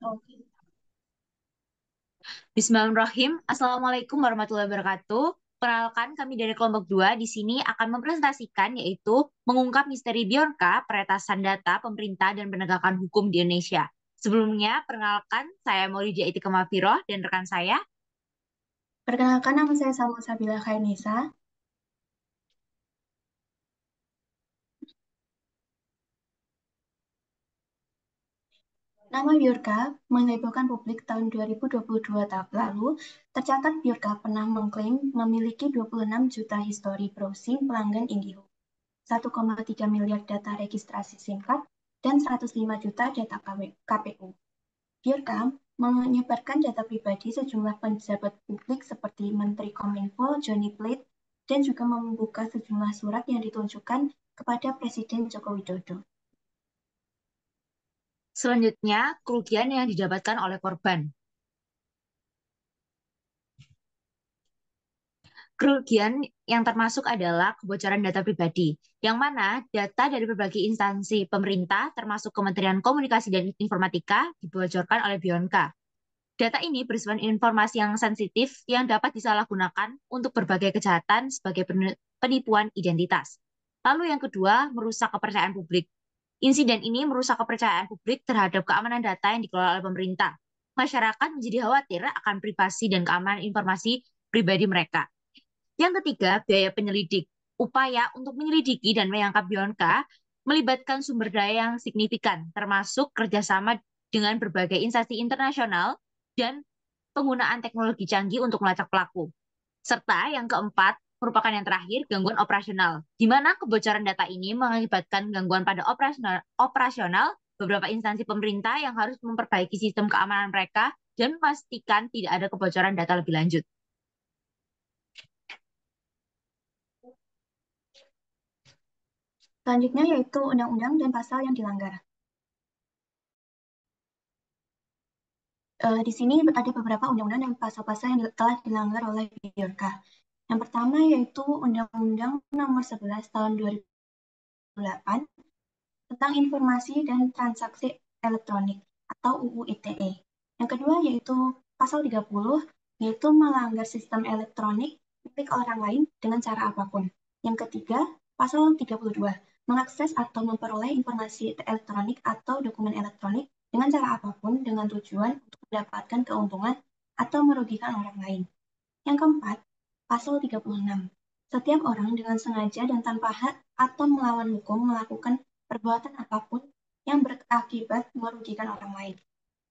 Oke. Bismillahirrahmanirrahim. Assalamualaikum warahmatullahi wabarakatuh. Perkenalkan, kami dari kelompok 2 di sini akan mempresentasikan yaitu mengungkap misteri Bjorka, peretasan data pemerintah dan penegakan hukum di Indonesia. Sebelumnya, perkenalkan saya Maulida Itika Mafiroh dan rekan saya. Perkenalkan, nama saya Salma Khairnisa. Nama Bjorka menghebohkan publik tahun 2022 lalu. Tercatat Bjorka pernah mengklaim memiliki 26 juta histori browsing pelanggan IndiHome, 1,3 miliar data registrasi SIM card, dan 105 juta data KPU. Bjorka menyebarkan data pribadi sejumlah pejabat publik seperti Menteri Kominfo, Johnny Plate, dan juga membuka sejumlah surat yang ditunjukkan kepada Presiden Joko Widodo. Selanjutnya, kerugian yang didapatkan oleh korban. Kerugian yang termasuk adalah kebocoran data pribadi, yang mana data dari berbagai instansi pemerintah, termasuk Kementerian Komunikasi dan Informatika, dibocorkan oleh Bjorka. Data ini bersifat informasi yang sensitif yang dapat disalahgunakan untuk berbagai kejahatan sebagai penipuan identitas. Lalu yang kedua, merusak kepercayaan publik. Insiden ini merusak kepercayaan publik terhadap keamanan data yang dikelola oleh pemerintah. Masyarakat menjadi khawatir akan privasi dan keamanan informasi pribadi mereka. Yang ketiga, biaya penyelidik. Upaya untuk menyelidiki dan menangkap Bjorka melibatkan sumber daya yang signifikan, termasuk kerjasama dengan berbagai instansi internasional dan penggunaan teknologi canggih untuk melacak pelaku. Serta yang keempat, merupakan yang terakhir, gangguan operasional, di mana kebocoran data ini mengakibatkan gangguan pada operasional beberapa instansi pemerintah yang harus memperbaiki sistem keamanan mereka dan memastikan tidak ada kebocoran data lebih lanjut. Selanjutnya yaitu undang-undang dan pasal yang dilanggar. Di sini ada beberapa undang-undang dan pasal-pasal yang telah dilanggar oleh Bjorka. Yang pertama yaitu Undang-Undang Nomor 11 Tahun 2008 tentang Informasi dan Transaksi Elektronik atau UU ITE. Yang kedua yaitu Pasal 30, yaitu melanggar sistem elektronik milik orang lain dengan cara apapun. Yang ketiga, Pasal 32, mengakses atau memperoleh informasi elektronik atau dokumen elektronik dengan cara apapun dengan tujuan untuk mendapatkan keuntungan atau merugikan orang lain. Yang keempat, Pasal 36, setiap orang dengan sengaja dan tanpa hak atau melawan hukum melakukan perbuatan apapun yang berakibat merugikan orang lain.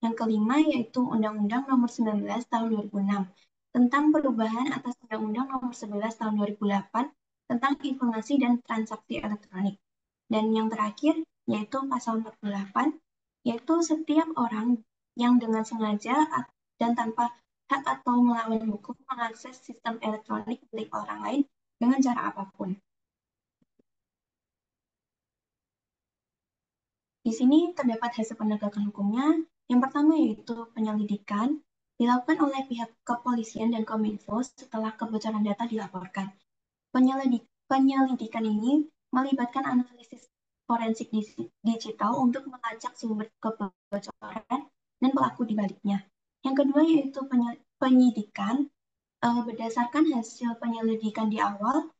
Yang kelima yaitu Undang-Undang Nomor 19 Tahun 2006 tentang perubahan atas Undang-Undang Nomor 11 Tahun 2008 tentang informasi dan transaksi elektronik. Dan yang terakhir yaitu Pasal 48, yaitu setiap orang yang dengan sengaja dan tanpa hak atau melawan hukum mengakses sistem elektronik milik orang lain dengan cara apapun. Di sini terdapat hasil penegakan hukumnya. Yang pertama yaitu penyelidikan dilakukan oleh pihak kepolisian dan Kominfo setelah kebocoran data dilaporkan. Penyelidikan ini melibatkan analisis forensik digital untuk melacak sumber kebocoran dan pelaku di baliknya. Yang kedua yaitu penyidikan. Berdasarkan hasil penyelidikan di awal,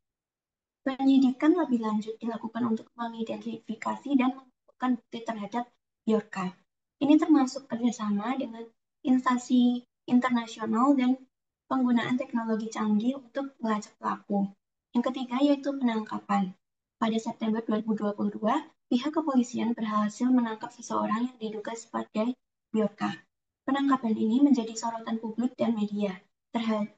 penyidikan lebih lanjut dilakukan untuk mengidentifikasi dan mengumpulkan bukti terhadap Bjorka. Ini termasuk kerjasama dengan instansi internasional dan penggunaan teknologi canggih untuk melacak pelaku. Yang ketiga yaitu penangkapan. Pada September 2022, pihak kepolisian berhasil menangkap seseorang yang diduga sebagai Bjorka. Penangkapan ini menjadi sorotan publik dan media,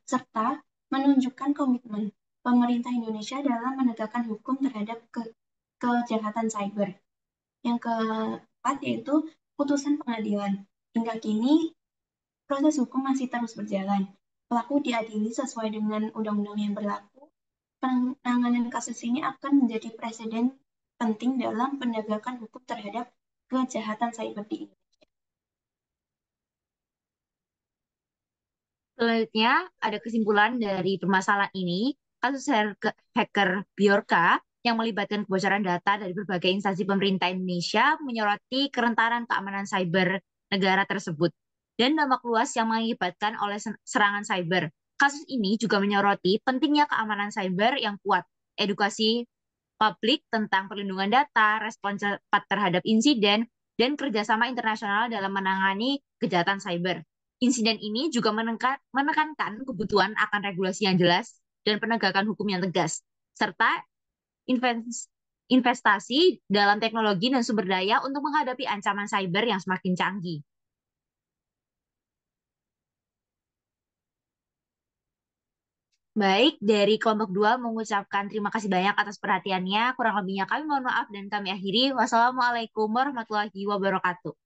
serta menunjukkan komitmen pemerintah Indonesia dalam menegakkan hukum terhadap kejahatan cyber. Yang keempat yaitu putusan pengadilan. Hingga kini, proses hukum masih terus berjalan. Pelaku diadili sesuai dengan undang-undang yang berlaku. Penanganan kasus ini akan menjadi presiden penting dalam penegakan hukum terhadap kejahatan cyber di Indonesia. Selanjutnya, ada kesimpulan dari permasalahan ini, kasus hacker Bjorka yang melibatkan kebocoran data dari berbagai instansi pemerintah Indonesia menyoroti kerentanan keamanan cyber negara tersebut dan dampak luas yang mengakibatkan oleh serangan cyber. Kasus ini juga menyoroti pentingnya keamanan cyber yang kuat, edukasi publik tentang perlindungan data, respons cepat terhadap insiden, dan kerjasama internasional dalam menangani kejahatan cyber. Insiden ini juga menekankan kebutuhan akan regulasi yang jelas dan penegakan hukum yang tegas, serta investasi dalam teknologi dan sumber daya untuk menghadapi ancaman cyber yang semakin canggih. Baik, dari kelompok 2 mengucapkan terima kasih banyak atas perhatiannya. Kurang lebihnya kami mohon maaf dan kami akhiri. Wassalamualaikum warahmatullahi wabarakatuh.